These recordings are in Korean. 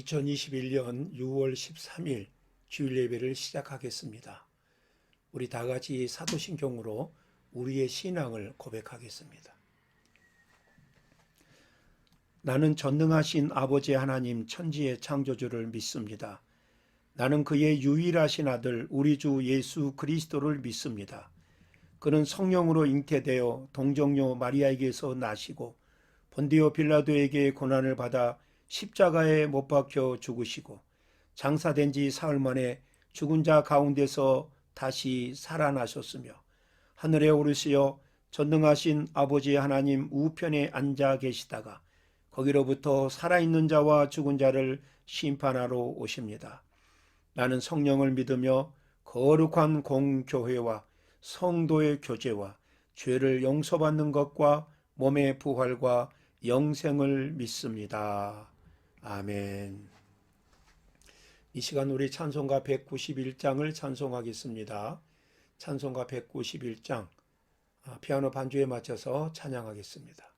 2021년 6월 13일 주일 예배를 시작하겠습니다. 우리 다 같이 사도신경으로 우리의 신앙을 고백하겠습니다. 나는 전능하신 아버지 하나님 천지의 창조주를 믿습니다. 나는 그의 유일하신 아들 우리 주 예수 그리스도를 믿습니다. 그는 성령으로 잉태되어 동정녀 마리아에게서 나시고 본디오 빌라도에게 고난을 받아 십자가에 못 박혀 죽으시고 장사된 지 사흘 만에 죽은 자 가운데서 다시 살아나셨으며 하늘에 오르시어 전능하신 아버지 하나님 우편에 앉아 계시다가 거기로부터 살아있는 자와 죽은 자를 심판하러 오십니다. 나는 성령을 믿으며 거룩한 공교회와 성도의 교제와 죄를 용서받는 것과 몸의 부활과 영생을 믿습니다. 아멘. 이 시간 우리 찬송가 191장을 찬송하겠습니다. 찬송가 191장 피아노 반주에 맞춰서 찬양하겠습니다.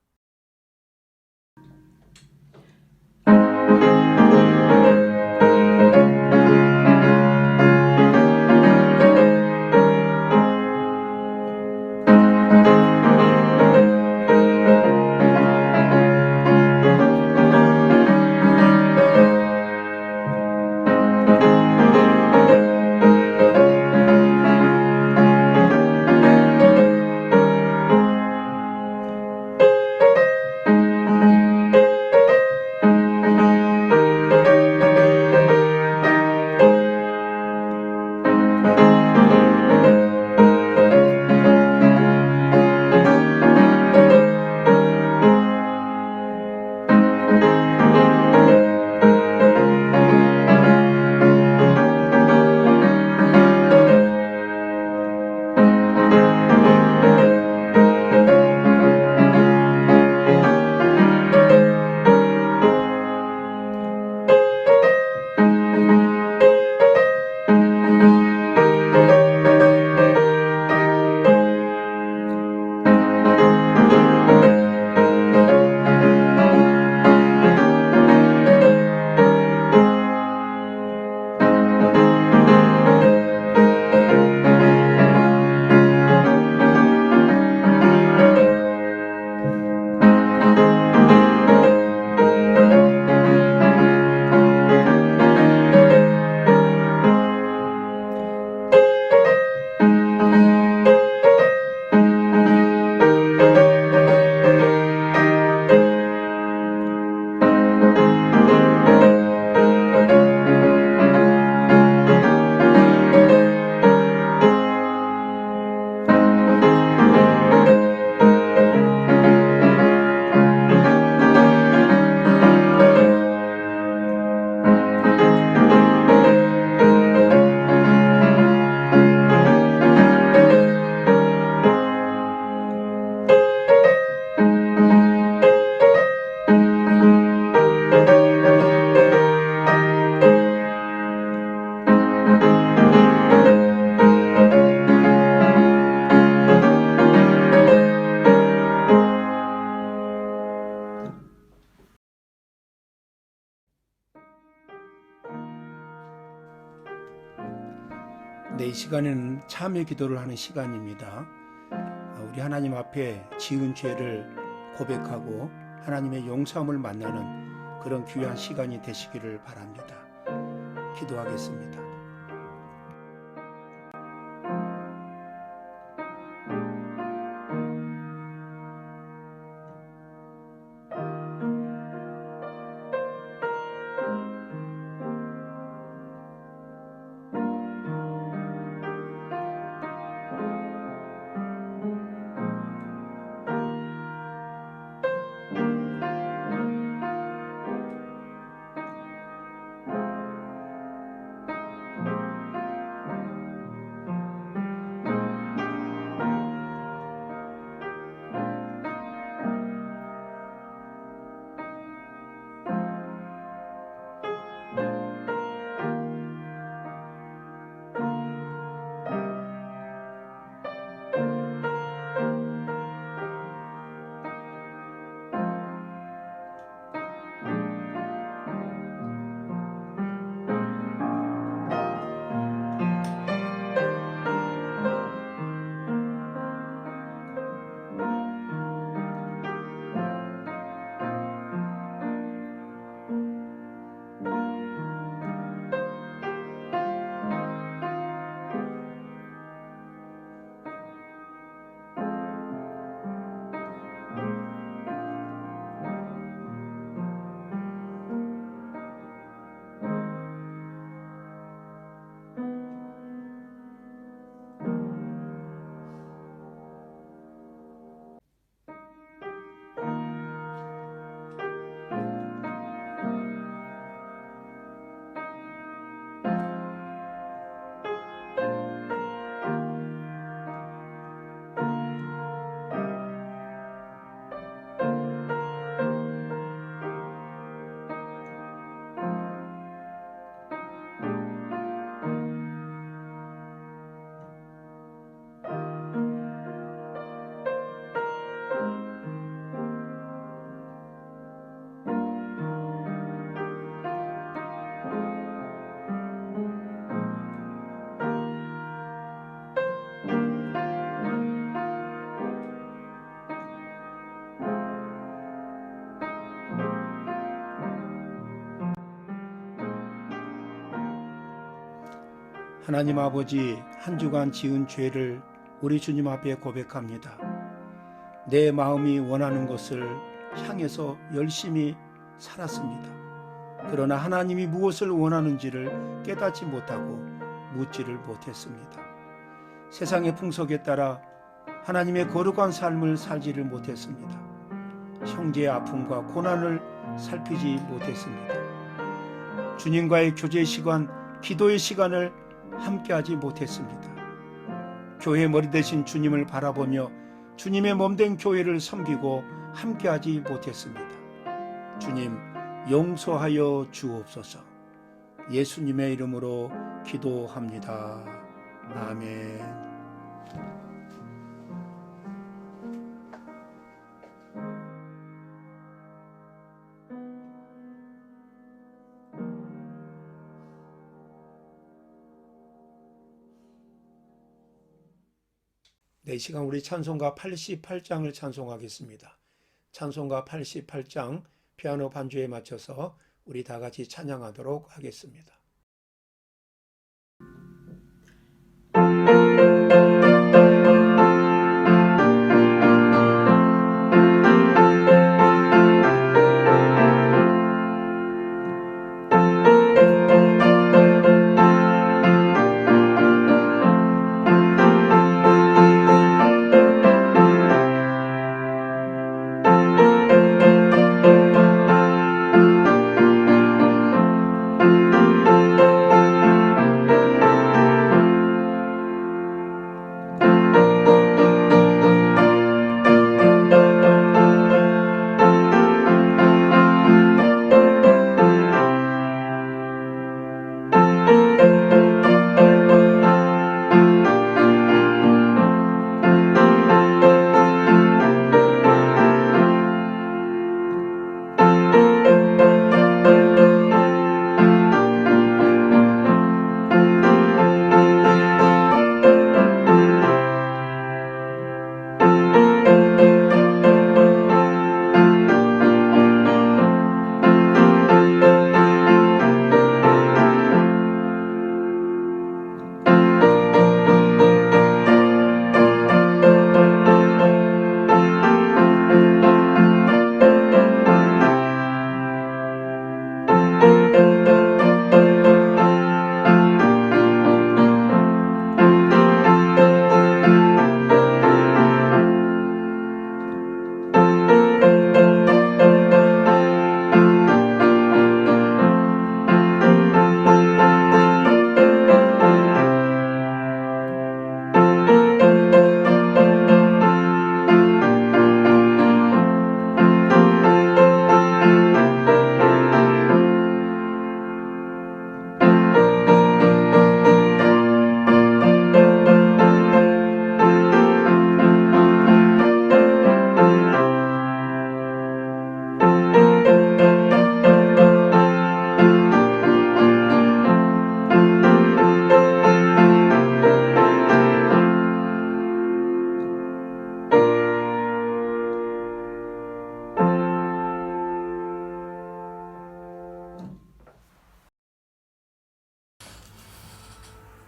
이 시간에는 참회 기도를 하는 시간입니다. 우리 하나님 앞에 지은 죄를 고백하고 하나님의 용서함을 만나는 그런 귀한 시간이 되시기를 바랍니다. 기도하겠습니다. 하나님 아버지, 한 주간 지은 죄를 우리 주님 앞에 고백합니다. 내 마음이 원하는 것을 향해서 열심히 살았습니다. 그러나 하나님이 무엇을 원하는지를 깨닫지 못하고 묻지를 못했습니다. 세상의 풍속에 따라 하나님의 거룩한 삶을 살지를 못했습니다. 형제의 아픔과 고난을 살피지 못했습니다. 주님과의 교제 시간, 기도의 시간을 함께하지 못했습니다. 교회 머리 대신 주님을 바라보며 주님의 몸된 교회를 섬기고 함께하지 못했습니다. 주님, 용서하여 주옵소서. 예수님의 이름으로 기도합니다. 아멘. 네, 이 시간 우리 찬송가 88장을 찬송하겠습니다. 찬송가 88장 피아노 반주에 맞춰서 우리 다 같이 찬양하도록 하겠습니다.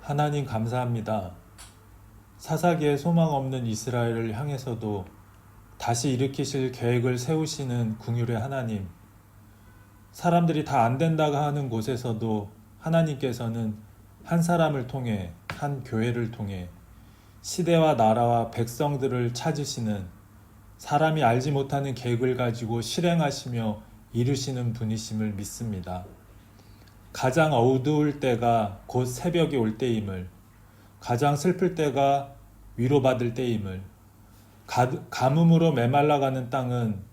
하나님 감사합니다. 사사기에 소망 없는 이스라엘을 향해서도 다시 일으키실 계획을 세우시는 긍휼의 하나님. 사람들이 다 안 된다고 하는 곳에서도 하나님께서는 한 사람을 통해, 한 교회를 통해 시대와 나라와 백성들을 찾으시는, 사람이 알지 못하는 계획을 가지고 실행하시며 이루시는 분이심을 믿습니다. 가장 어두울 때가 곧 새벽이 올 때임을, 가장 슬플 때가 위로받을 때임을, 가뭄으로 메말라가는 땅은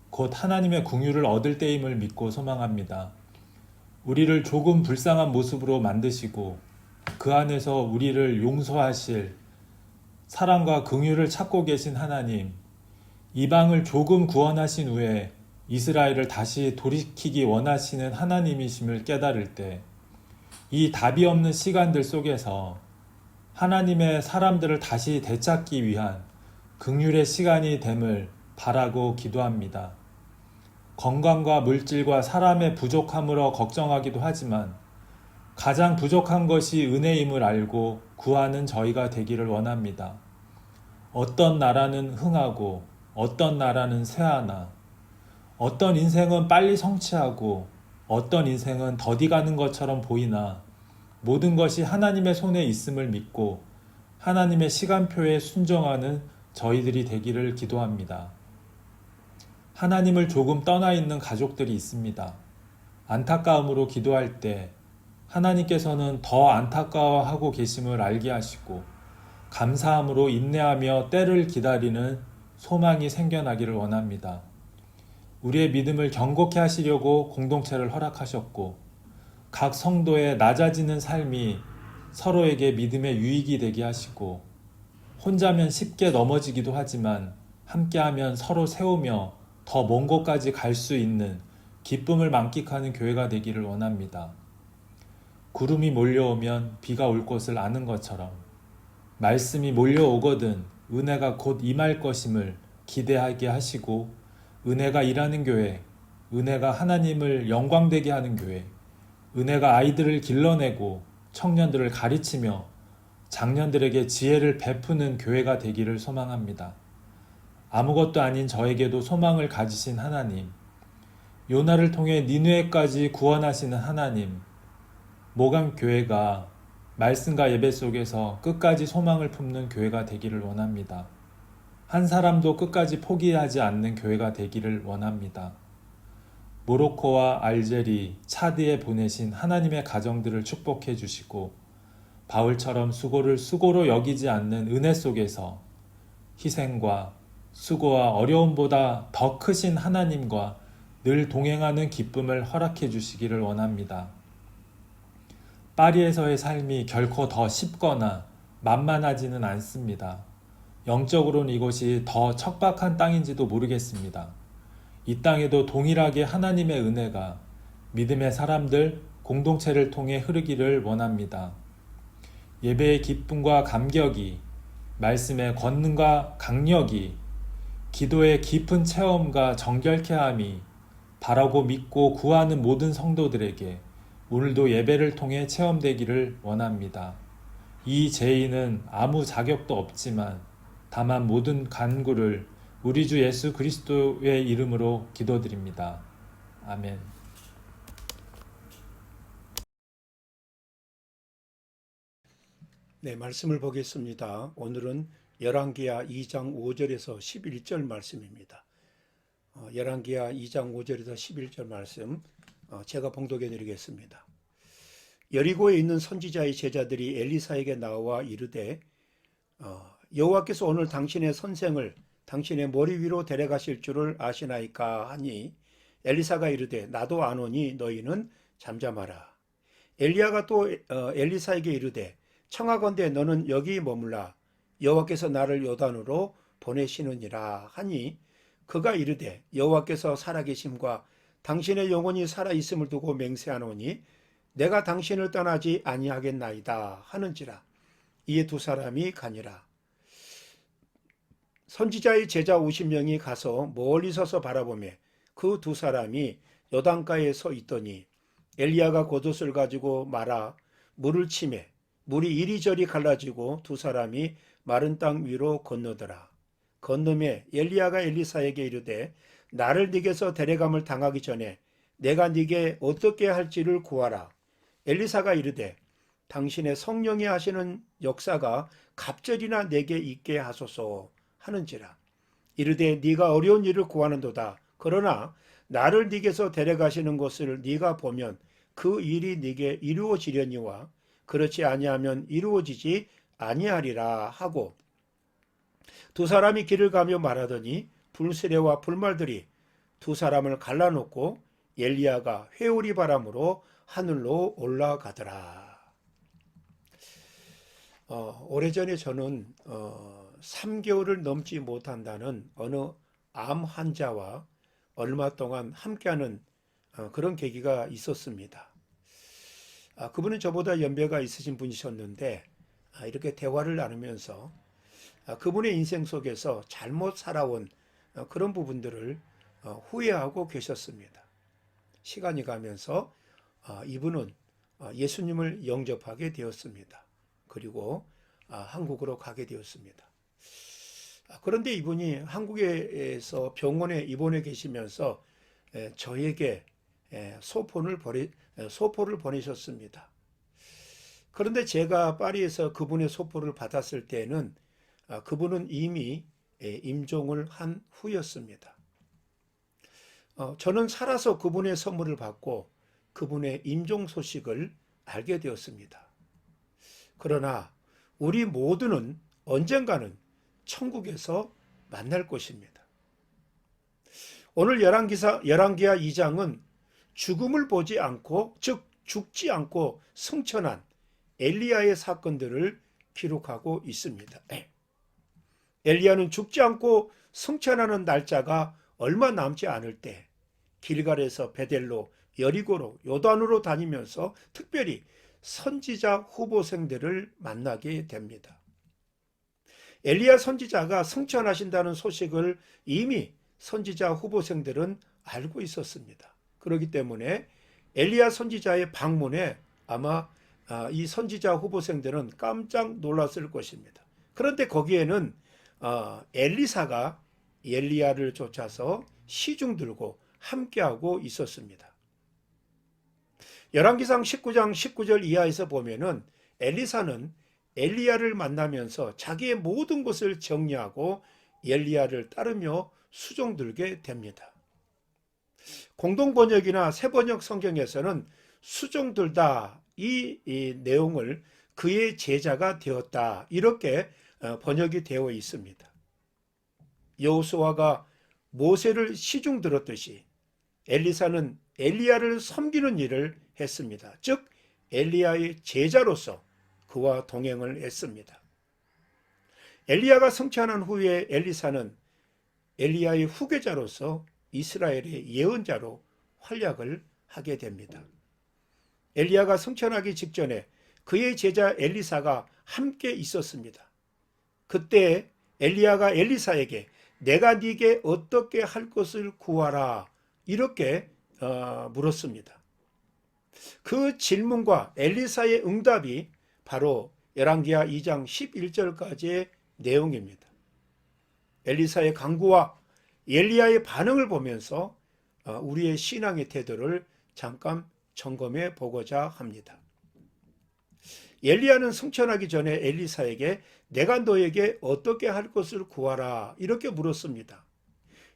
곧 하나님의 긍휼을 얻을 때임을 믿고 소망합니다. 우리를 조금 불쌍한 모습으로 만드시고 그 안에서 우리를 용서하실 사랑과 긍휼을 찾고 계신 하나님, 이방을 조금 구원하신 후에 이스라엘을 다시 돌이키기 원하시는 하나님이심을 깨달을 때, 이 답이 없는 시간들 속에서 하나님의 사람들을 다시 되찾기 위한 긍휼의 시간이 됨을 바라고 기도합니다. 건강과 물질과 사람의 부족함으로 걱정하기도 하지만 가장 부족한 것이 은혜임을 알고 구하는 저희가 되기를 원합니다. 어떤 나라는 흥하고 어떤 나라는 쇠하나 어떤 인생은 빨리 성취하고 어떤 인생은 더디가는 것처럼 보이나 모든 것이 하나님의 손에 있음을 믿고 하나님의 시간표에 순종하는 저희들이 되기를 기도합니다. 하나님을 조금 떠나 있는 가족들이 있습니다. 안타까움으로 기도할 때 하나님께서는 더 안타까워하고 계심을 알게 하시고 감사함으로 인내하며 때를 기다리는 소망이 생겨나기를 원합니다. 우리의 믿음을 견고케 하시려고 공동체를 허락하셨고 각 성도의 낮아지는 삶이 서로에게 믿음의 유익이 되게 하시고 혼자면 쉽게 넘어지기도 하지만 함께하면 서로 세우며 더 먼 곳까지 갈 수 있는 기쁨을 만끽하는 교회가 되기를 원합니다. 구름이 몰려오면 비가 올 것을 아는 것처럼 말씀이 몰려오거든 은혜가 곧 임할 것임을 기대하게 하시고 은혜가 일하는 교회, 은혜가 하나님을 영광되게 하는 교회, 은혜가 아이들을 길러내고 청년들을 가르치며 장년들에게 지혜를 베푸는 교회가 되기를 소망합니다. 아무것도 아닌 저에게도 소망을 가지신 하나님, 요나를 통해 니느웨까지 구원하시는 하나님, 모강 교회가 말씀과 예배 속에서 끝까지 소망을 품는 교회가 되기를 원합니다. 한 사람도 끝까지 포기하지 않는 교회가 되기를 원합니다. 모로코와 알제리, 차드에 보내신 하나님의 가정들을 축복해 주시고 바울처럼 수고를 수고로 여기지 않는 은혜 속에서 희생과 수고와 어려움보다 더 크신 하나님과 늘 동행하는 기쁨을 허락해 주시기를 원합니다. 파리에서의 삶이 결코 더 쉽거나 만만하지는 않습니다. 영적으로는 이곳이 더 척박한 땅인지도 모르겠습니다. 이 땅에도 동일하게 하나님의 은혜가 믿음의 사람들, 공동체를 통해 흐르기를 원합니다. 예배의 기쁨과 감격이, 말씀의 권능과 강력이, 기도의 깊은 체험과 정결케 함이 바라고 믿고 구하는 모든 성도들에게 오늘도 예배를 통해 체험되기를 원합니다. 이 제의는 아무 자격도 없지만 다만 모든 간구를 우리 주 예수 그리스도의 이름으로 기도드립니다. 아멘. 네, 말씀을 보겠습니다. 오늘은 열왕기하 2장 5절에서 11절 말씀입니다. 열왕기하 2장 5절에서 11절 말씀 제가 봉독해 드리겠습니다. 여리고에 있는 선지자의 제자들이 엘리사에게 나와 이르되 여호와께서 오늘 당신의 선생을 당신의 머리 위로 데려가실 줄을 아시나이까 하니 엘리사가 이르되 나도 아노니 너희는 잠잠하라. 엘리야가 또 엘리사에게 이르되 청하건대 너는 여기 머물라. 여호와께서 나를 요단으로 보내시느니라 하니 그가 이르되 여호와께서 살아계심과 당신의 영혼이 살아있음을 두고 맹세하노니 내가 당신을 떠나지 아니하겠나이다 하는지라. 이에 두 사람이 가니라. 선지자의 제자 50명이 가서 멀리 서서 바라보며 그 두 사람이 요단가에 서 있더니 엘리야가 겉옷을 가지고 말아 물을 치매 물이 이리저리 갈라지고 두 사람이 마른 땅 위로 건너더라. 건너매 엘리야가 엘리사에게 이르되 나를 네게서 데려감을 당하기 전에 내가 네게 어떻게 할지를 구하라. 엘리사가 이르되 당신의 성령이 하시는 역사가 갑절이나 내게 있게 하소서 하는지라. 이르되 네가 어려운 일을 구하는도다. 그러나 나를 네게서 데려가시는 것을 네가 보면 그 일이 네게 이루어지려니와 그렇지 아니하면 이루어지지 아니하리라 하고 두 사람이 길을 가며 말하더니 불수레와 불말들이 두 사람을 갈라놓고 엘리야가 회오리 바람으로 하늘로 올라가더라. 오래전에 저는 3개월을 넘지 못한다는 어느 암 환자와 얼마 동안 함께하는 그런 계기가 있었습니다. 그분은 저보다 연배가 있으신 분이셨는데 이렇게 대화를 나누면서 그분의 인생 속에서 잘못 살아온 그런 부분들을 후회하고 계셨습니다. 시간이 가면서 이분은 예수님을 영접하게 되었습니다. 그리고 한국으로 가게 되었습니다. 그런데 이분이 한국에서 병원에 입원해 계시면서 저에게 소포를 보내셨습니다. 그런데 제가 파리에서 그분의 소포를 받았을 때는 그분은 이미 임종을 한 후였습니다. 저는 살아서 그분의 선물을 받고 그분의 임종 소식을 알게 되었습니다. 그러나 우리 모두는 언젠가는 천국에서 만날 것입니다. 오늘 열왕기하 2장은 죽음을 보지 않고, 즉 죽지 않고 승천한 엘리야의 사건들을 기록하고 있습니다. 엘리야는 죽지 않고 승천하는 날짜가 얼마 남지 않을 때 길갈에서 베델로, 여리고로, 요단으로 다니면서 특별히 선지자 후보생들을 만나게 됩니다. 엘리야 선지자가 승천하신다는 소식을 이미 선지자 후보생들은 알고 있었습니다. 그렇기 때문에 엘리야 선지자의 방문에 아마 이 선지자 후보생들은 깜짝 놀랐을 것입니다. 그런데 거기에는 엘리사가 엘리야를 쫓아서 시중 들고 함께하고 있었습니다. 열왕기상 19장 19절 이하에서 보면은 엘리사는 엘리야를 만나면서 자기의 모든 것을 정리하고 엘리야를 따르며 수종들게 됩니다. 공동번역이나 새번역 성경에서는 수종들다 이 내용을 그의 제자가 되었다 이렇게 번역이 되어 있습니다. 여호수아가 모세를 시중 들었듯이 엘리사는 엘리야를 섬기는 일을 했습니다. 즉 엘리야의 제자로서 그와 동행을 했습니다. 엘리야가 승천한 후에 엘리사는 엘리야의 후계자로서 이스라엘의 예언자로 활약을 하게 됩니다. 엘리야가 승천하기 직전에 그의 제자 엘리사가 함께 있었습니다. 그때 엘리야가 엘리사에게 내가 네게 어떻게 할 것을 구하라 이렇게 물었습니다. 그 질문과 엘리사의 응답이 바로 열왕기하 2장 11절까지의 내용입니다. 엘리사의 강구와 엘리야의 반응을 보면서 우리의 신앙의 태도를 잠깐 점검해 보고자 합니다. 엘리야는 승천하기 전에 엘리사에게 내가 너에게 어떻게 할 것을 구하라 이렇게 물었습니다.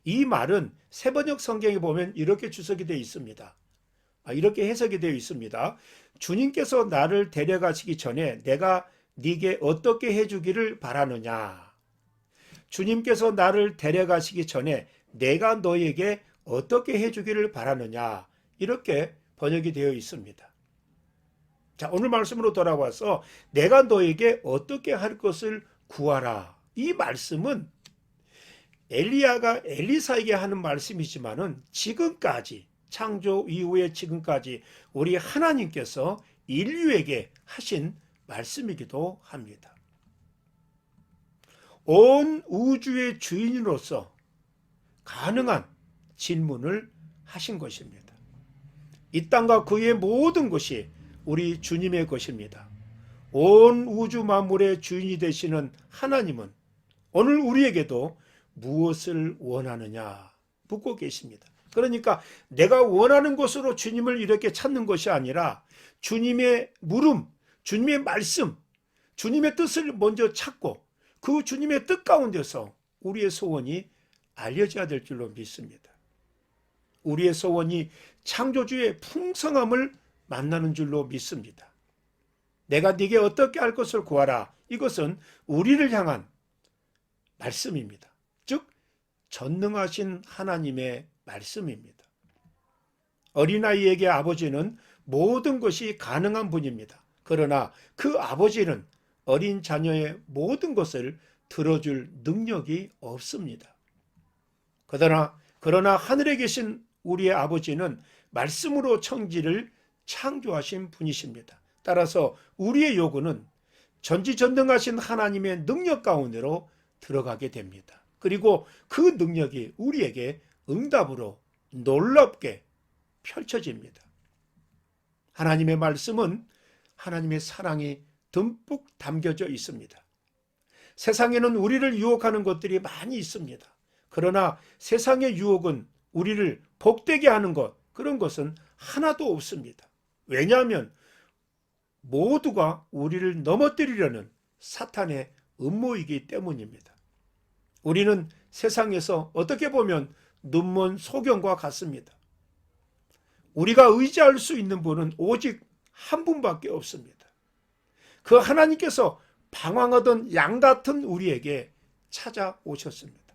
이 말은 새번역 성경에 보면 이렇게 주석이 되어 있습니다. 이렇게 해석이 되어 있습니다. 주님께서 나를 데려가시기 전에 내가 네게 어떻게 해주기를 바라느냐. 주님께서 나를 데려가시기 전에 내가 너에게 어떻게 해주기를 바라느냐. 이렇게 번역이 되어 있습니다. 자, 오늘 말씀으로 돌아와서 내가 너에게 어떻게 할 것을 구하라. 이 말씀은 엘리야가 엘리사에게 하는 말씀이지만은 지금까지 창조 이후에 지금까지 우리 하나님께서 인류에게 하신 말씀이기도 합니다. 온 우주의 주인으로서 가능한 질문을 하신 것입니다. 이 땅과 그의 모든 것이 우리 주님의 것입니다. 온 우주 만물의 주인이 되시는 하나님은 오늘 우리에게도 무엇을 원하느냐 묻고 계십니다. 그러니까 내가 원하는 것으로 주님을 이렇게 찾는 것이 아니라 주님의 물음, 주님의 말씀, 주님의 뜻을 먼저 찾고 그 주님의 뜻 가운데서 우리의 소원이 알려져야 될 줄로 믿습니다. 우리의 소원이 창조주의 풍성함을 만나는 줄로 믿습니다. 내가 네게 어떻게 할 것을 구하라. 이것은 우리를 향한 말씀입니다. 즉 전능하신 하나님의 말씀입니다. 어린아이에게 아버지는 모든 것이 가능한 분입니다. 그러나 그 아버지는 어린 자녀의 모든 것을 들어줄 능력이 없습니다. 그러나 하늘에 계신 우리의 아버지는 말씀으로 천지를 창조하신 분이십니다. 따라서 우리의 요구는 전지전능하신 하나님의 능력 가운데로 들어가게 됩니다. 그리고 그 능력이 우리에게 응답으로 놀랍게 펼쳐집니다. 하나님의 말씀은 하나님의 사랑이 듬뿍 담겨져 있습니다. 세상에는 우리를 유혹하는 것들이 많이 있습니다. 그러나 세상의 유혹은 우리를 복되게 하는 것, 그런 것은 하나도 없습니다. 왜냐하면 모두가 우리를 넘어뜨리려는 사탄의 음모이기 때문입니다. 우리는 세상에서 어떻게 보면 눈먼 소경과 같습니다. 우리가 의지할 수 있는 분은 오직 한 분밖에 없습니다. 그 하나님께서 방황하던 양 같은 우리에게 찾아오셨습니다.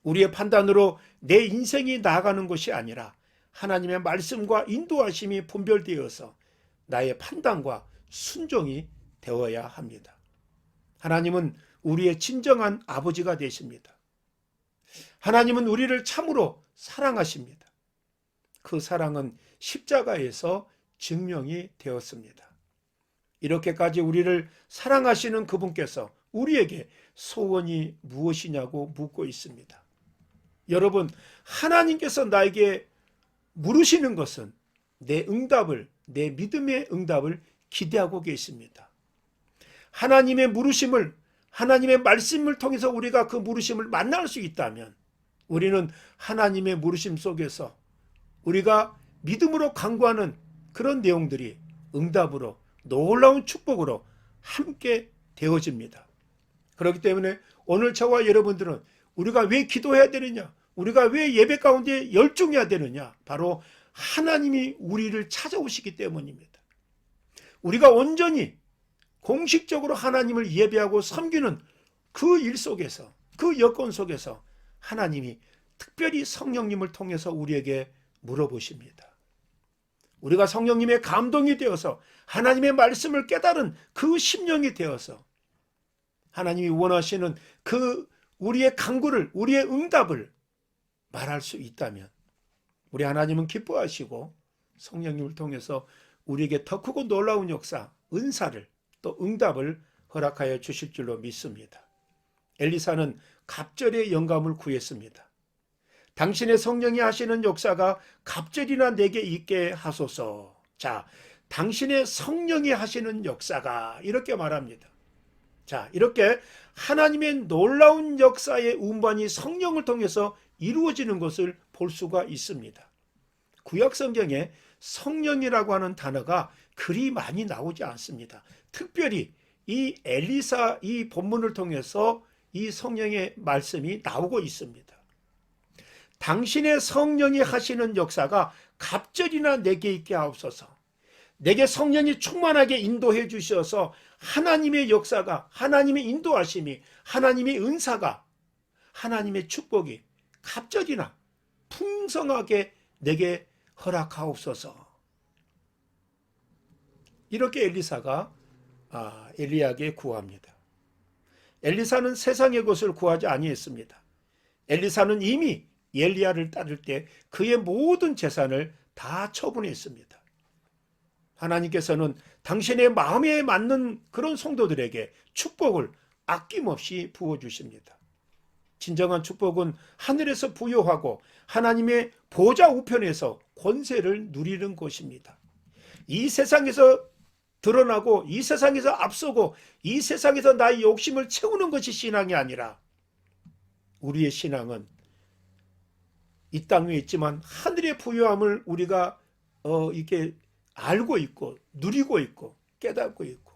우리의 판단으로 내 인생이 나아가는 것이 아니라 하나님의 말씀과 인도하심이 분별되어서 나의 판단과 순종이 되어야 합니다. 하나님은 우리의 진정한 아버지가 되십니다. 하나님은 우리를 참으로 사랑하십니다. 그 사랑은 십자가에서 증명이 되었습니다. 이렇게까지 우리를 사랑하시는 그분께서 우리에게 소원이 무엇이냐고 묻고 있습니다. 여러분, 하나님께서 나에게 물으시는 것은 내 응답을, 내 믿음의 응답을 기대하고 계십니다. 하나님의 물으심을, 하나님의 말씀을 통해서 우리가 그 물으심을 만날 수 있다면 우리는 하나님의 물으심 속에서 우리가 믿음으로 간구하는 그런 내용들이 응답으로, 놀라운 축복으로 함께 되어집니다. 그렇기 때문에 오늘 저와 여러분들은 우리가 왜 기도해야 되느냐, 우리가 왜 예배 가운데 열중해야 되느냐, 바로 하나님이 우리를 찾아오시기 때문입니다. 우리가 온전히 공식적으로 하나님을 예배하고 섬기는 그 일 속에서, 그 여건 속에서 하나님이 특별히 성령님을 통해서 우리에게 물어보십니다. 우리가 성령님의 감동이 되어서 하나님의 말씀을 깨달은 그 심령이 되어서 하나님이 원하시는 그 우리의 간구를, 우리의 응답을 말할 수 있다면 우리 하나님은 기뻐하시고 성령님을 통해서 우리에게 더 크고 놀라운 역사, 은사를, 또 응답을 허락하여 주실 줄로 믿습니다. 엘리사는 갑절의 영감을 구했습니다. 당신의 성령이 하시는 역사가 갑절이나 내게 있게 하소서. 자, 당신의 성령이 하시는 역사가, 이렇게 말합니다. 자, 이렇게 하나님의 놀라운 역사의 운반이 성령을 통해서 이루어지는 것을 볼 수가 있습니다. 구약 성경에 성령이라고 하는 단어가 그리 많이 나오지 않습니다. 특별히 이 엘리사 이 본문을 통해서 이 성령의 말씀이 나오고 있습니다. 당신의 성령이 하시는 역사가 갑절이나 내게 있게 하옵소서. 내게 성령이 충만하게 인도해 주셔서 하나님의 역사가, 하나님의 인도하심이, 하나님의 은사가, 하나님의 축복이 갑절이나 풍성하게 내게 허락하옵소서. 이렇게 엘리사가 엘리야에게 구합니다. 엘리사는 세상의 것을 구하지 아니했습니다. 엘리사는 이미 엘리야를 따를 때 그의 모든 재산을 다 처분했습니다. 하나님께서는 당신의 마음에 맞는 그런 성도들에게 축복을 아낌없이 부어주십니다. 진정한 축복은 하늘에서 부여하고 하나님의 보좌 우편에서 권세를 누리는 것입니다. 이 세상에서 드러나고 이 세상에서 앞서고 이 세상에서 나의 욕심을 채우는 것이 신앙이 아니라 우리의 신앙은 이 땅 위에 있지만 하늘의 부유함을 우리가 이렇게 알고 있고 누리고 있고 깨닫고 있고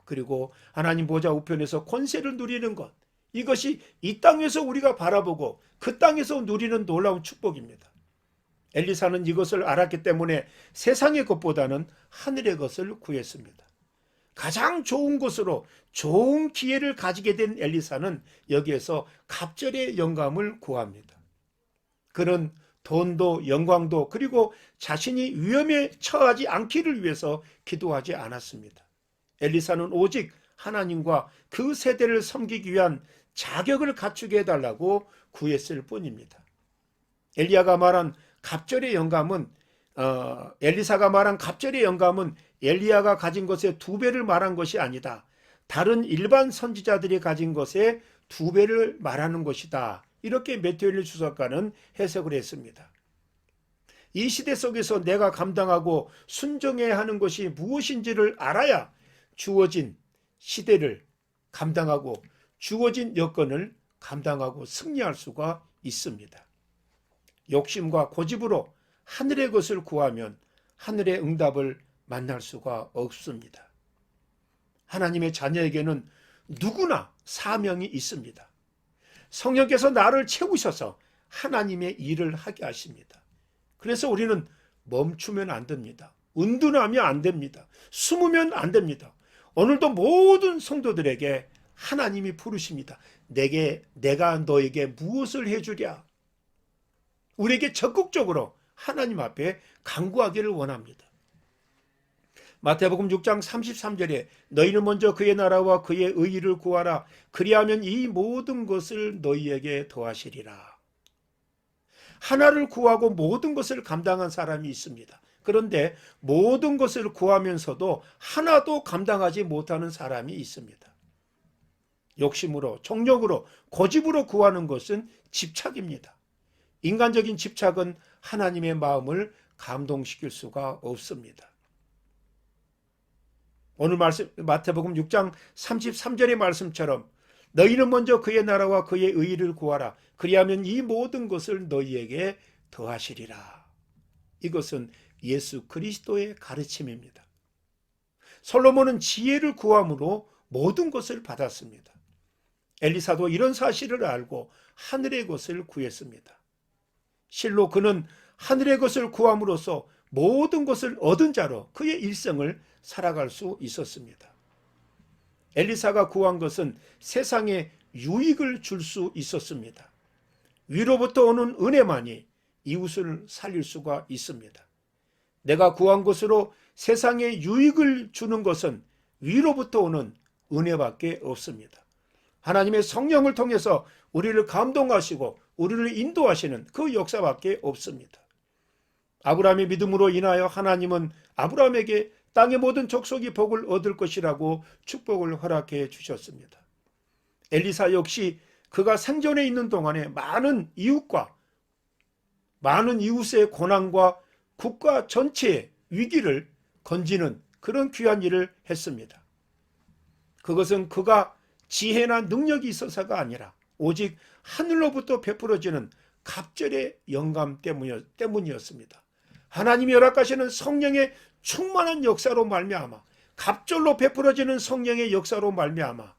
그리고 하나님 보좌 우편에서 권세를 누리는 것, 이것이 이 땅에서 우리가 바라보고 그 땅에서 누리는 놀라운 축복입니다. 엘리사는 이것을 알았기 때문에 세상의 것보다는 하늘의 것을 구했습니다. 가장 좋은 것으로 좋은 기회를 가지게 된 엘리사는 여기에서 갑절의 영감을 구합니다. 그는 돈도 영광도 그리고 자신이 위험에 처하지 않기를 위해서 기도하지 않았습니다. 엘리사는 오직 하나님과 그 세대를 섬기기 위한 자격을 갖추게 해달라고 구했을 뿐입니다. 엘리야가 말한 갑절의 영감은 엘리사가 말한 갑절의 영감은 엘리야가 가진 것의 2배를 말한 것이 아니다. 다른 일반 선지자들이 가진 것의 2배를 말하는 것이다. 이렇게 매튜 엘리 주석가는 해석을 했습니다. 이 시대 속에서 내가 감당하고 순종해야 하는 것이 무엇인지를 알아야 주어진 시대를 감당하고 주어진 여건을 감당하고 승리할 수가 있습니다. 욕심과 고집으로 하늘의 것을 구하면 하늘의 응답을 만날 수가 없습니다. 하나님의 자녀에게는 누구나 사명이 있습니다. 성령께서 나를 채우셔서 하나님의 일을 하게 하십니다. 그래서 우리는 멈추면 안 됩니다. 은둔하면 안 됩니다. 숨으면 안 됩니다. 오늘도 모든 성도들에게 하나님이 부르십니다. 내가 너에게 무엇을 해주랴? 우리에게 적극적으로 하나님 앞에 간구하기를 원합니다. 마태복음 6장 33절에 너희는 먼저 그의 나라와 그의 의의를 구하라. 그리하면 이 모든 것을 너희에게 더하시리라. 하나를 구하고 모든 것을 감당한 사람이 있습니다. 그런데 모든 것을 구하면서도 하나도 감당하지 못하는 사람이 있습니다. 욕심으로, 정욕으로, 고집으로 구하는 것은 집착입니다. 인간적인 집착은 하나님의 마음을 감동시킬 수가 없습니다. 오늘 말씀 마태복음 6장 33절의 말씀처럼 너희는 먼저 그의 나라와 그의 의의를 구하라. 그리하면 이 모든 것을 너희에게 더하시리라. 이것은 예수 그리스도의 가르침입니다. 솔로몬은 지혜를 구함으로 모든 것을 받았습니다. 엘리사도 이런 사실을 알고 하늘의 것을 구했습니다. 실로 그는 하늘의 것을 구함으로써 모든 것을 얻은 자로 그의 일생을 살아갈 수 있었습니다. 엘리사가 구한 것은 세상에 유익을 줄 수 있었습니다. 위로부터 오는 은혜만이 이웃을 살릴 수가 있습니다. 내가 구한 것으로 세상에 유익을 주는 것은 위로부터 오는 은혜밖에 없습니다. 하나님의 성령을 통해서 우리를 감동하시고 우리를 인도하시는 그 역사밖에 없습니다. 아브라함의 믿음으로 인하여 하나님은 아브라함에게 땅의 모든 족속이 복을 얻을 것이라고 축복을 허락해 주셨습니다. 엘리사 역시 그가 생존해 있는 동안에 많은 이웃의 고난과 국가 전체의 위기를 건지는 그런 귀한 일을 했습니다. 그것은 그가 지혜나 능력이 있어서가 아니라 오직 하늘로부터 베풀어지는 갑절의 영감 때문이었습니다. 하나님이 허락하시는 성령의 충만한 역사로 말미암아, 갑절로 베풀어지는 성령의 역사로 말미암아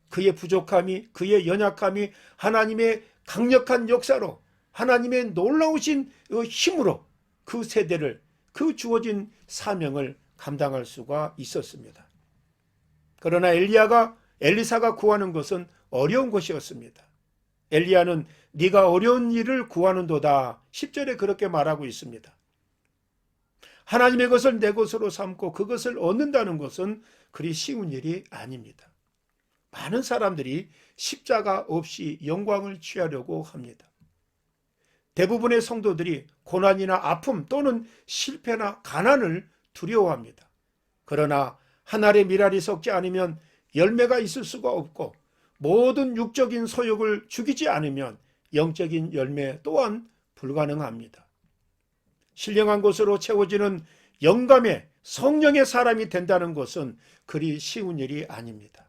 그의 부족함이, 그의 연약함이 하나님의 강력한 역사로, 하나님의 놀라우신 힘으로 그 세대를, 그 주어진 사명을 감당할 수가 있었습니다. 그러나 엘리사가 구하는 것은 어려운 것이었습니다. 엘리야는 네가 어려운 일을 구하는도다. 10절에 그렇게 말하고 있습니다. 하나님의 것을 내 것으로 삼고 그것을 얻는다는 것은 그리 쉬운 일이 아닙니다. 많은 사람들이 십자가 없이 영광을 취하려고 합니다. 대부분의 성도들이 고난이나 아픔 또는 실패나 가난을 두려워합니다. 그러나 한 알의 밀알이 썩지 않으면 열매가 있을 수가 없고 모든 육적인 소욕을 죽이지 않으면 영적인 열매 또한 불가능합니다. 신령한 것으로 채워지는 영감의 성령의 사람이 된다는 것은 그리 쉬운 일이 아닙니다.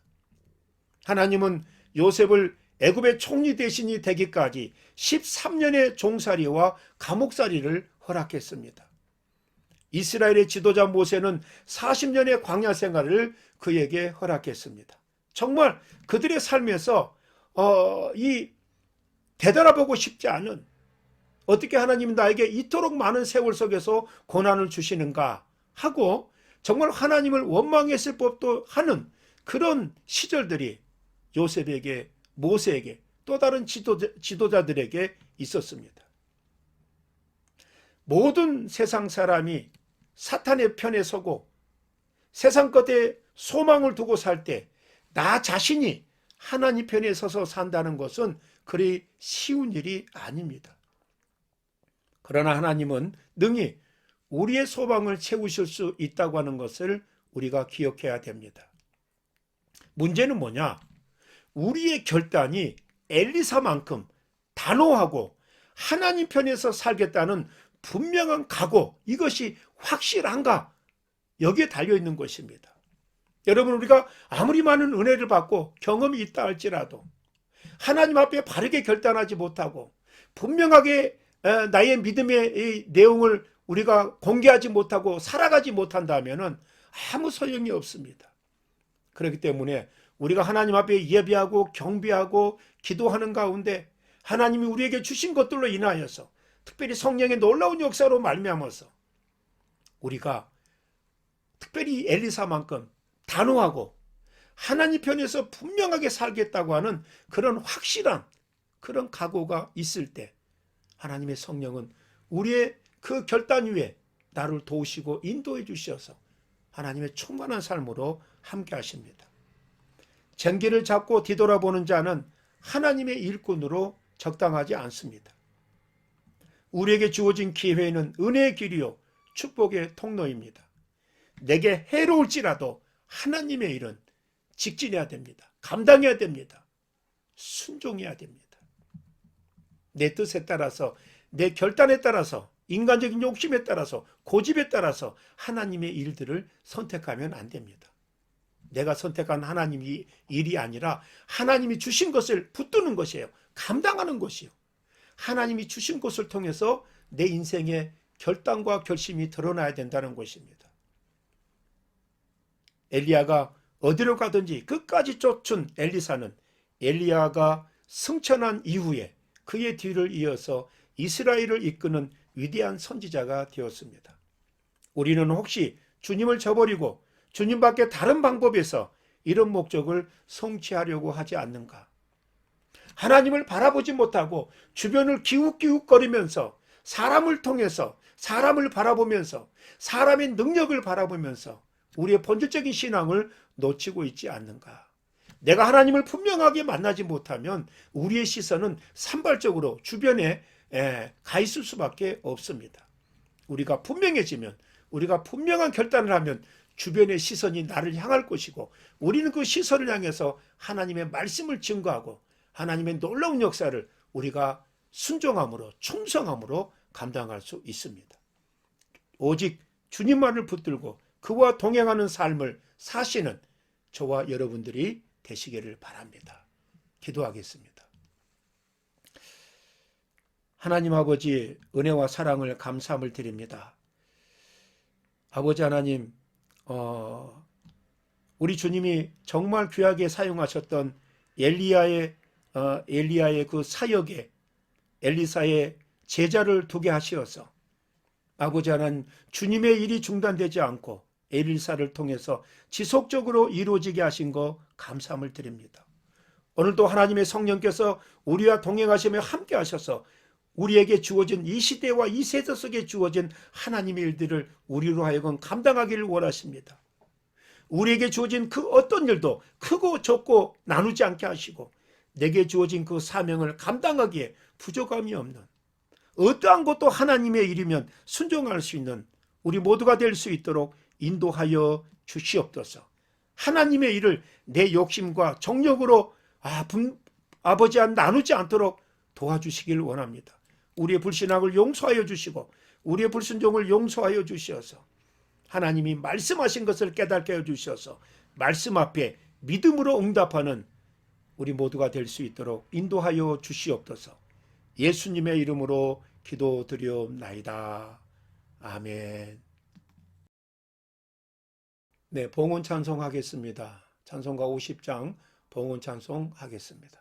하나님은 요셉을 애굽의 총리 대신이 되기까지 13년의 종살이와 감옥살이를 허락했습니다. 이스라엘의 지도자 모세는 40년의 광야 생활을 그에게 허락했습니다. 정말 그들의 삶에서 이 되돌아보고 싶지 않은, 어떻게 하나님이 나에게 이토록 많은 세월 속에서 고난을 주시는가 하고 정말 하나님을 원망했을 법도 하는 그런 시절들이 요셉에게, 모세에게, 또 다른 지도자들에게 있었습니다. 모든 세상 사람이 사탄의 편에 서고 세상 것에 소망을 두고 살 때 나 자신이 하나님 편에 서서 산다는 것은 그리 쉬운 일이 아닙니다. 그러나 하나님은 능히 우리의 소망을 채우실 수 있다고 하는 것을 우리가 기억해야 됩니다. 문제는 뭐냐? 우리의 결단이 엘리사만큼 단호하고 하나님 편에서 살겠다는 분명한 각오, 이것이 확실한가? 여기에 달려있는 것입니다. 여러분, 우리가 아무리 많은 은혜를 받고 경험이 있다 할지라도 하나님 앞에 바르게 결단하지 못하고 분명하게 나의 믿음의 이 내용을 우리가 공개하지 못하고 살아가지 못한다면 아무 소용이 없습니다. 그렇기 때문에 우리가 하나님 앞에 예배하고 경배하고 기도하는 가운데 하나님이 우리에게 주신 것들로 인하여서 특별히 성령의 놀라운 역사로 말미암아서 우리가 특별히 엘리사만큼 단호하고 하나님 편에서 분명하게 살겠다고 하는 그런 확실한 그런 각오가 있을 때 하나님의 성령은 우리의 그 결단 위에 나를 도우시고 인도해 주셔서 하나님의 충만한 삶으로 함께 하십니다. 쟁기를 잡고 뒤돌아보는 자는 하나님의 일꾼으로 적당하지 않습니다. 우리에게 주어진 기회는 은혜의 길이요 축복의 통로입니다. 내게 해로울지라도 하나님의 일은 직진해야 됩니다. 감당해야 됩니다. 순종해야 됩니다. 내 뜻에 따라서, 내 결단에 따라서, 인간적인 욕심에 따라서, 고집에 따라서 하나님의 일들을 선택하면 안 됩니다. 내가 선택한 하나님의 일이 아니라 하나님이 주신 것을 붙드는 것이에요. 감당하는 것이요. 하나님이 주신 것을 통해서 내 인생의 결단과 결심이 드러나야 된다는 것입니다. 엘리야가 어디로 가든지 끝까지 쫓은 엘리사는 엘리야가 승천한 이후에 그의 뒤를 이어서 이스라엘을 이끄는 위대한 선지자가 되었습니다. 우리는 혹시 주님을 저버리고 주님 밖에 다른 방법에서 이런 목적을 성취하려고 하지 않는가? 하나님을 바라보지 못하고 주변을 기웃기웃거리면서 사람을 통해서 사람을 바라보면서 사람의 능력을 바라보면서 우리의 본질적인 신앙을 놓치고 있지 않는가? 내가 하나님을 분명하게 만나지 못하면 우리의 시선은 산발적으로 주변에 가 있을 수밖에 없습니다. 우리가 분명해지면, 우리가 분명한 결단을 하면 주변의 시선이 나를 향할 것이고 우리는 그 시선을 향해서 하나님의 말씀을 증거하고 하나님의 놀라운 역사를 우리가 순종함으로 충성함으로 감당할 수 있습니다. 오직 주님만을 붙들고 그와 동행하는 삶을 사시는 저와 여러분들이 되시기를 바랍니다. 기도하겠습니다. 하나님 아버지, 은혜와 사랑을 감사함을 드립니다. 아버지 하나님, 우리 주님이 정말 귀하게 사용하셨던 엘리야의 그 사역에 엘리사의 제자를 두게 하시어서 아버지 하나님, 주님의 일이 중단되지 않고 엘리사를 통해서 지속적으로 이루어지게 하신 거 감사함을 드립니다. 오늘도 하나님의 성령께서 우리와 동행하시며 함께 하셔서 우리에게 주어진 이 시대와 이 세대 속에 주어진 하나님의 일들을 우리로 하여금 감당하기를 원하십니다. 우리에게 주어진 그 어떤 일도 크고 적고 나누지 않게 하시고 내게 주어진 그 사명을 감당하기에 부족함이 없는 어떠한 것도 하나님의 일이면 순종할 수 있는 우리 모두가 될 수 있도록 인도하여 주시옵소서. 하나님의 일을 내 욕심과 정욕으로 아버지와 나누지 않도록 도와주시길 원합니다. 우리의 불신앙을 용서하여 주시고 우리의 불순종을 용서하여 주셔서 하나님이 말씀하신 것을 깨닫게 해 주셔서 말씀 앞에 믿음으로 응답하는 우리 모두가 될 수 있도록 인도하여 주시옵소서. 예수님의 이름으로 기도드리옵나이다. 아멘. 네, 봉헌 찬송하겠습니다. 찬송가 50장 봉헌 찬송하겠습니다.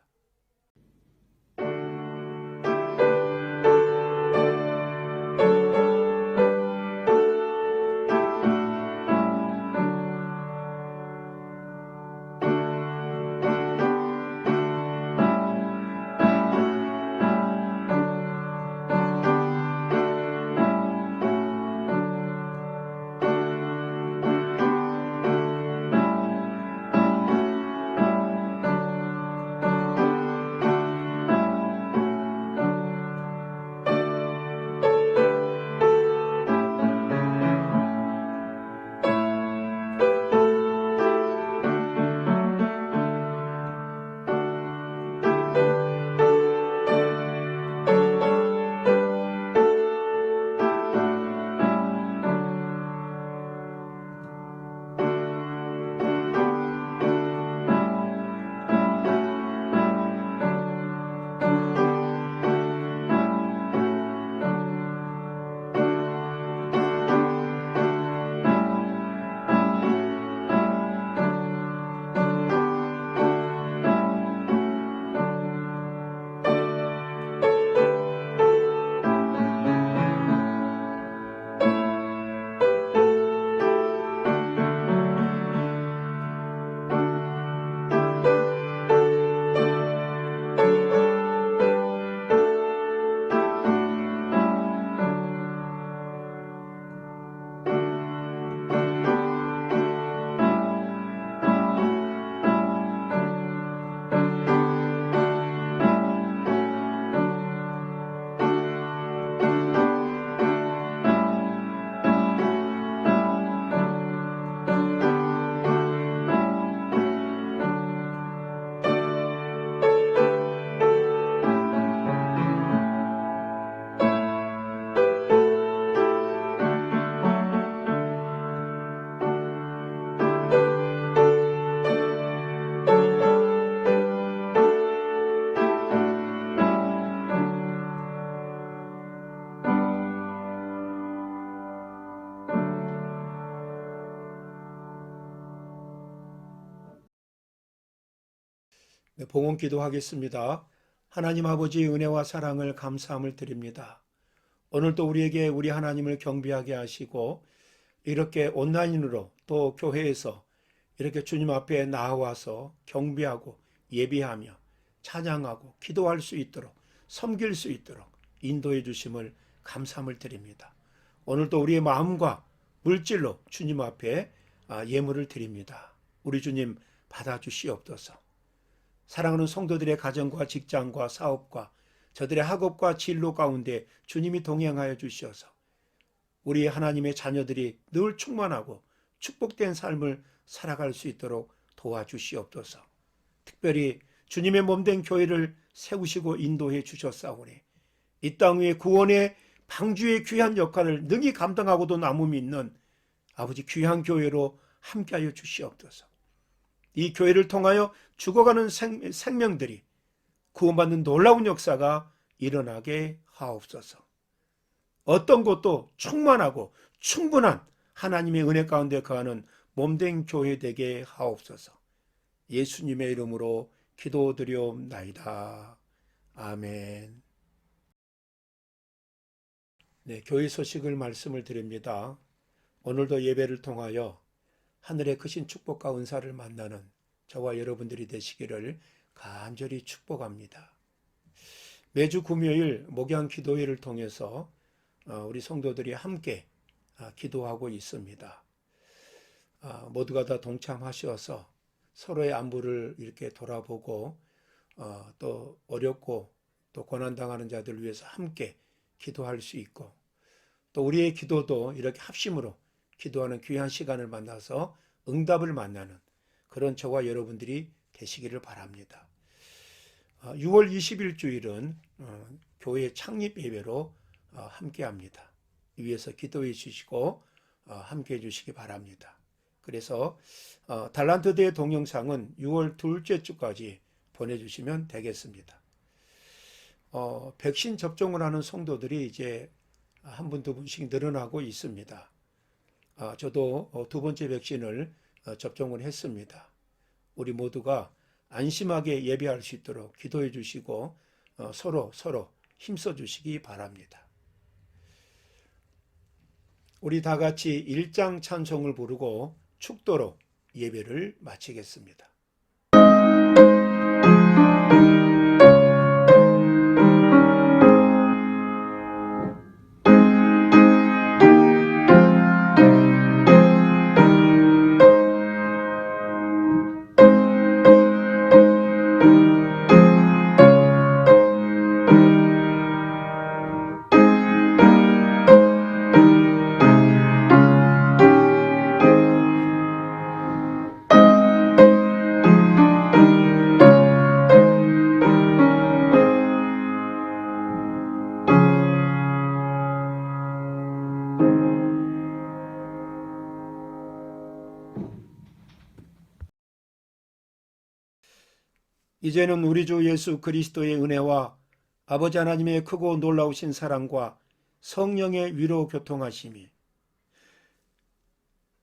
네, 봉헌 기도하겠습니다. 하나님 아버지 은혜와 사랑을 감사함을 드립니다. 오늘도 우리에게 우리 하나님을 경배하게 하시고 이렇게 온라인으로 또 교회에서 이렇게 주님 앞에 나와서 경배하고 예배하며 찬양하고 기도할 수 있도록 섬길 수 있도록 인도해 주심을 감사함을 드립니다. 오늘도 우리의 마음과 물질로 주님 앞에 예물을 드립니다. 우리 주님 받아주시옵소서. 사랑하는 성도들의 가정과 직장과 사업과 저들의 학업과 진로 가운데 주님이 동행하여 주시어서 우리 하나님의 자녀들이 늘 충만하고 축복된 삶을 살아갈 수 있도록 도와주시옵소서. 특별히 주님의 몸된 교회를 세우시고 인도해 주셨사오니 이 땅 위에 구원의 방주의 귀한 역할을 능히 감당하고도 남음이 있는 아버지 귀한 교회로 함께하여 주시옵소서. 이 교회를 통하여 죽어가는 생명들이 구원받는 놀라운 역사가 일어나게 하옵소서. 어떤 것도 충만하고 충분한 하나님의 은혜 가운데 거하는 몸된 교회 되게 하옵소서. 예수님의 이름으로 기도드리옵나이다. 아멘. 네, 교회 소식을 말씀을 드립니다. 오늘도 예배를 통하여 하늘의 크신 축복과 은사를 만나는 저와 여러분들이 되시기를 간절히 축복합니다. 매주 금요일 목양 기도회를 통해서 우리 성도들이 함께 기도하고 있습니다. 모두가 다 동참하셔서 서로의 안부를 이렇게 돌아보고 또 어렵고 또 고난당하는 자들을 위해서 함께 기도할 수 있고 또 우리의 기도도 이렇게 합심으로 기도하는 귀한 시간을 만나서 응답을 만나는 그런 저와 여러분들이 되시기를 바랍니다. 6월 20일 주일은 교회 창립 예배로 함께합니다. 위에서 기도해 주시고 함께해 주시기 바랍니다. 그래서 달란트 대회 동영상은 6월 둘째 주까지 보내주시면 되겠습니다. 백신 접종을 하는 성도들이 이제 한 분, 두 분씩 늘어나고 있습니다. 저도 두 번째 백신을 접종을 했습니다. 우리 모두가 안심하게 예배할 수 있도록 기도해 주시고 서로 힘써 주시기 바랍니다. 우리 다 같이 일장 찬송을 부르고 축도로 예배를 마치겠습니다. 이제는 우리 주 예수 그리스도의 은혜와 아버지 하나님의 크고 놀라우신 사랑과 성령의 위로 교통하심이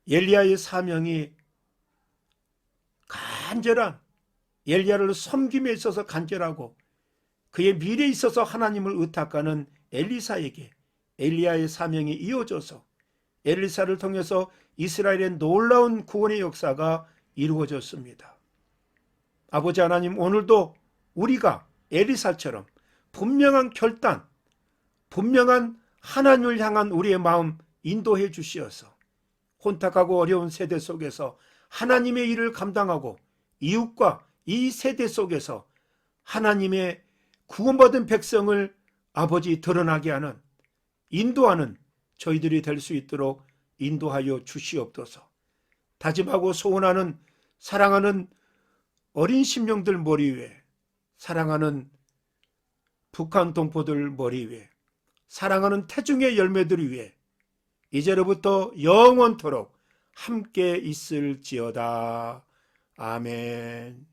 엘리야의 사명이 간절한 엘리야를 섬김에 있어서 간절하고 그의 미래에 있어서 하나님을 의탁하는 엘리사에게 엘리야의 사명이 이어져서 엘리사를 통해서 이스라엘의 놀라운 구원의 역사가 이루어졌습니다. 아버지 하나님, 오늘도 우리가 엘리사처럼 분명한 결단, 분명한 하나님을 향한 우리의 마음 인도해 주시어서 혼탁하고 어려운 세대 속에서 하나님의 일을 감당하고 이웃과 이 세대 속에서 하나님의 구원받은 백성을 아버지 드러나게 하는 인도하는 저희들이 될 수 있도록 인도하여 주시옵소서. 다짐하고 소원하는 사랑하는 어린 심령들 머리 위에, 사랑하는 북한 동포들 머리 위에, 사랑하는 태중의 열매들 위에 이제로부터 영원토록 함께 있을지어다. 아멘.